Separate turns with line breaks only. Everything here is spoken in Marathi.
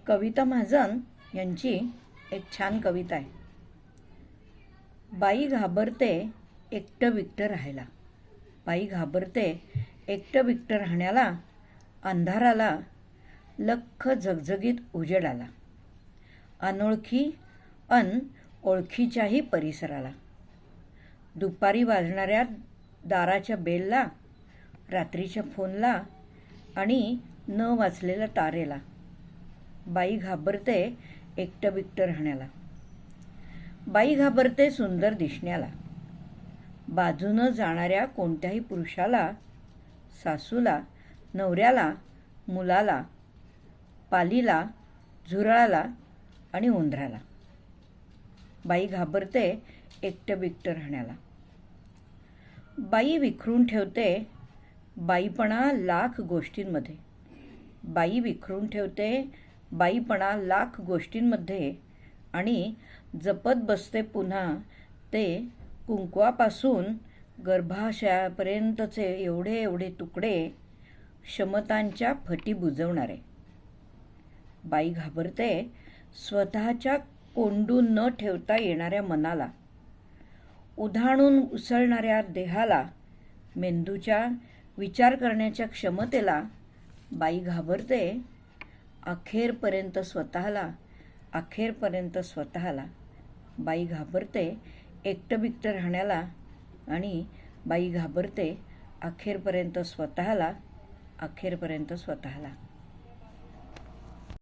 कविता महाजन यांची एक छान कविता आहे. बाई घाबरते एकटं बिकटं राहायला. बाई घाबरते एकटं बिकटं राहण्याला. अंधाराला लख्ख झगझगीत उजेड आला. अनोळखी ओळखीच्याही परिसराला. दुपारी वाजणाऱ्या दाराच्या बेलला, रात्रीच्या फोनला आणि न वाचलेल्या तारेला. बाई घाबरते एकटं बिकटं राहण्याला. बाई घाबरते सुंदर दिसण्याला. बाजूनं जाणाऱ्या कोणत्याही पुरुषाला, सासूला, नवऱ्याला, मुलाला, पालीला, झुरळाला आणि उंदराला. बाई घाबरते एकटं बिकटं राहण्याला. बाई विखरून ठेवते बाईपणा लाख गोष्टींमध्ये. बाई विखरून ठेवते बाईपणा लाख गोष्टींमध्ये आणि जपत बसते पुन्हा ते कुंकवापासून गर्भाशयापर्यंतचे एवढे एवढे तुकडे क्षमतांच्या फटी बुजवणारे. बाई घाबरते स्वतःच्या कोंडून न ठेवता येणाऱ्या मनाला, उधाणून उसळणाऱ्या देहाला, मेंदूच्या विचार करण्याच्या क्षमतेला. बाई घाबरते अखेरपर्यंत स्वतःला. बाई घाबरते एकटं बिकटं राहण्याला आणि बाई घाबरते अखेरपर्यंत स्वतःला.